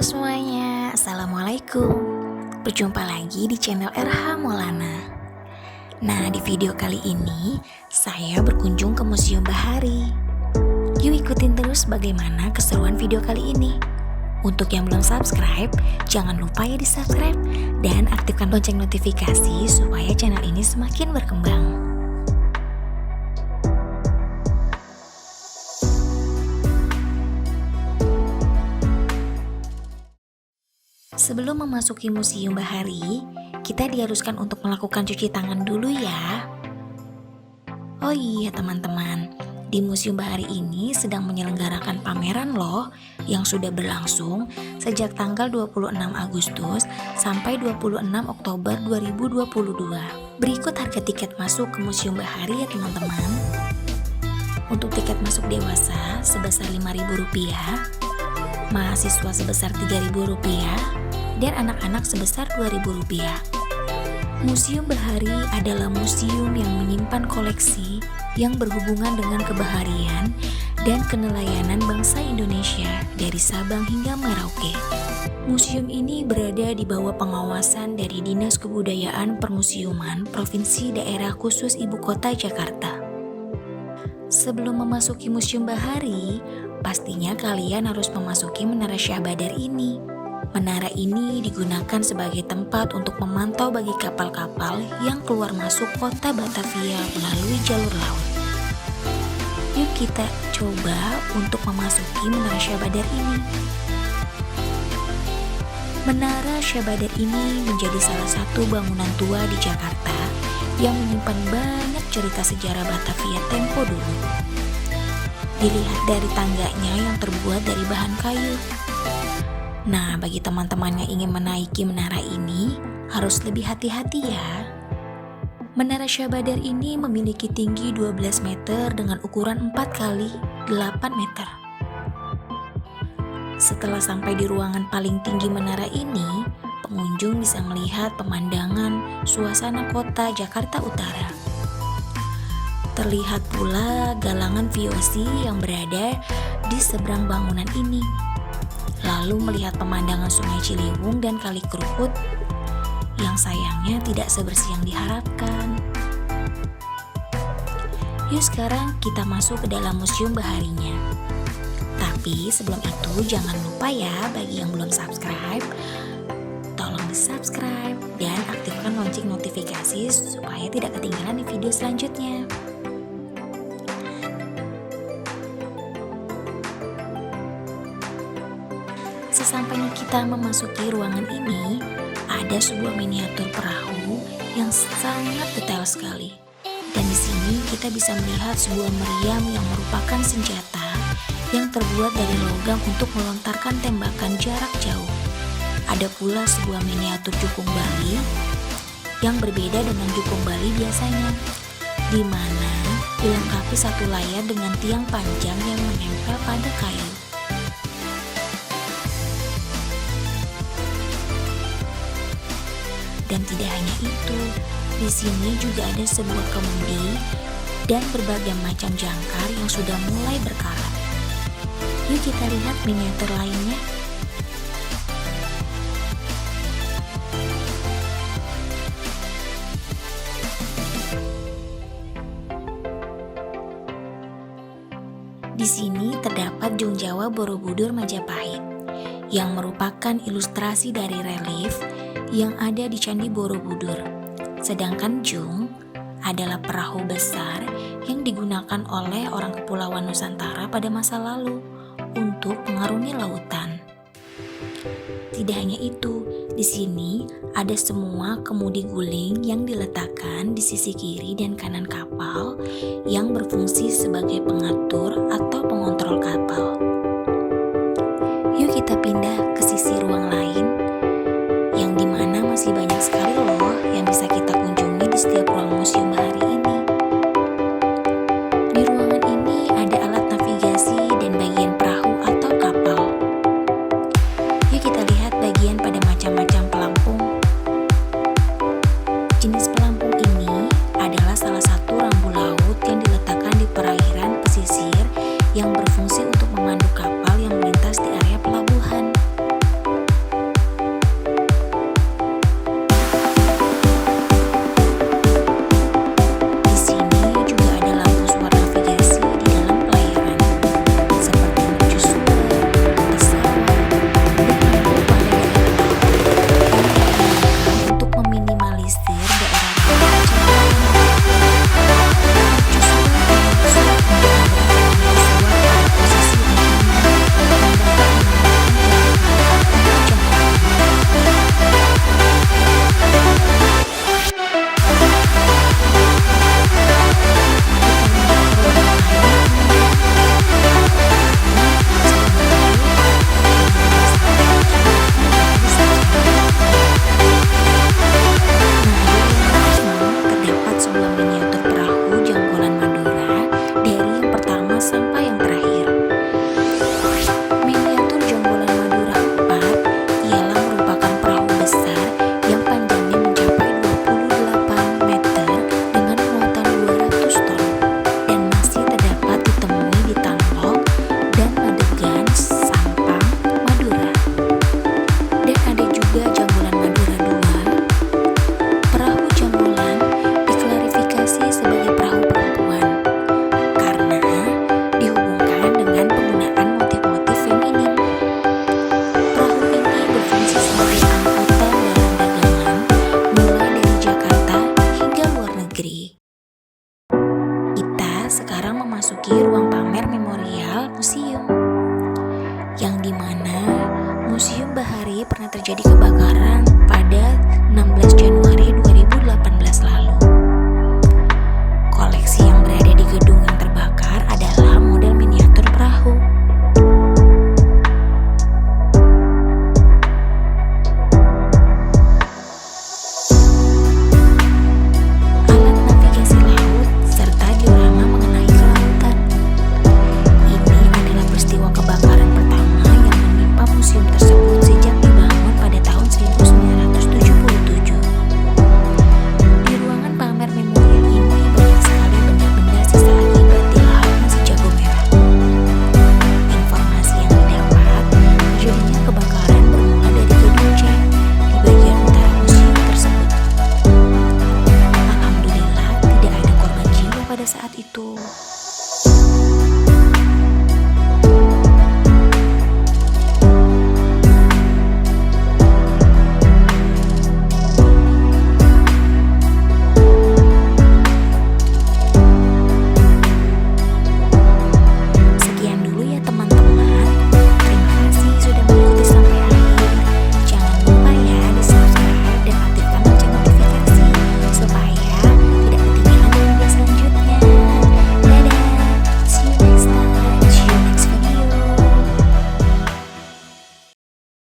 semuanya, Assalamualaikum. Berjumpa lagi di channel RH Maulana. Nah, di video kali ini saya berkunjung ke Museum Bahari. Yuk ikutin terus bagaimana keseruan video kali ini. Untuk yang belum subscribe, jangan lupa ya di subscribe dan aktifkan lonceng notifikasi supaya channel ini semakin berkembang. Sebelum memasuki Museum Bahari, kita diharuskan untuk melakukan cuci tangan dulu ya. Oh iya teman-teman, di Museum Bahari ini sedang menyelenggarakan pameran loh yang sudah berlangsung sejak tanggal 26 Agustus sampai 26 Oktober 2022. Berikut harga tiket masuk ke Museum Bahari ya teman-teman. Untuk tiket masuk dewasa sebesar Rp5.000, mahasiswa sebesar Rp3.000, dan anak-anak sebesar Rp2.000. Museum Bahari adalah museum yang menyimpan koleksi yang berhubungan dengan kebaharian dan kenelayanan bangsa Indonesia dari Sabang hingga Merauke. Museum ini berada di bawah pengawasan dari Dinas Kebudayaan Permusiuman Provinsi Daerah Khusus Ibu Kota Jakarta. Sebelum memasuki Museum Bahari, pastinya kalian harus memasuki Menara Syah Badar ini. Menara ini digunakan sebagai tempat untuk memantau bagi kapal-kapal yang keluar masuk kota Batavia melalui jalur laut. Yuk kita coba untuk memasuki Menara Syah Badar ini. Menara Syah Badar ini menjadi salah satu bangunan tua di Jakarta yang menyimpan banyak cerita sejarah Batavia tempo dulu. Dilihat dari tangganya yang terbuat dari bahan kayu. Nah, bagi teman-teman yang ingin menaiki menara ini, harus lebih hati-hati ya. Menara Syah Badar ini memiliki tinggi 12 meter dengan ukuran 4 kali 8 meter. Setelah sampai di ruangan paling tinggi menara ini, pengunjung bisa melihat pemandangan suasana kota Jakarta Utara. Terlihat pula galangan VOC yang berada di seberang bangunan ini. Lalu melihat pemandangan Sungai Ciliwung dan Kali Kerukut yang sayangnya tidak sebersih yang diharapkan. Yuk sekarang kita masuk ke dalam Museum Baharinya. Tapi sebelum itu jangan lupa ya bagi yang belum subscribe, tolong di subscribe dan aktifkan lonceng notifikasi supaya tidak ketinggalan di video selanjutnya. Sesampainya kita memasuki ruangan ini, ada sebuah miniatur perahu yang sangat detail sekali. Dan di sini kita bisa melihat sebuah meriam yang merupakan senjata yang terbuat dari logam untuk melontarkan tembakan jarak jauh. Ada pula sebuah miniatur jukung Bali yang berbeda dengan jukung Bali biasanya, di mana dilengkapi satu layar dengan tiang panjang yang menempel pada kayu. Dan tidak hanya itu, di sini juga ada sebuah kemudi dan berbagai macam jangkar yang sudah mulai berkarat. Yuk kita lihat miniatur lainnya. Di sini terdapat Jung Jawa Borobudur Majapahit yang merupakan ilustrasi dari relief yang ada di Candi Borobudur. Sedangkan Jung adalah perahu besar yang digunakan oleh orang Kepulauan Nusantara pada masa lalu untuk mengarungi lautan. Tidak hanya itu, di sini ada semua kemudi guling yang diletakkan di sisi kiri dan kanan kapal yang berfungsi sebagai pengatur atau pengontrol kapal. Yuk kita pindah ke sisi ruang lain yang dimana masih banyak sekali loh yang bisa kita kunjungi di setiap ruang Museum Bahari ini. Di ruangan ini ada alat navigasi dan bagian perahu atau kapal. Yuk kita lihat bagian pada macam-macam pelampung. Jenis pelampung ini adalah salah satu rambu laut yang diletakkan di perairan pesisir yang berfungsi untuk memandu kapal yang melintas di area pelabuhan. Bahari pernah terjadi kebakaran pada 16 Januari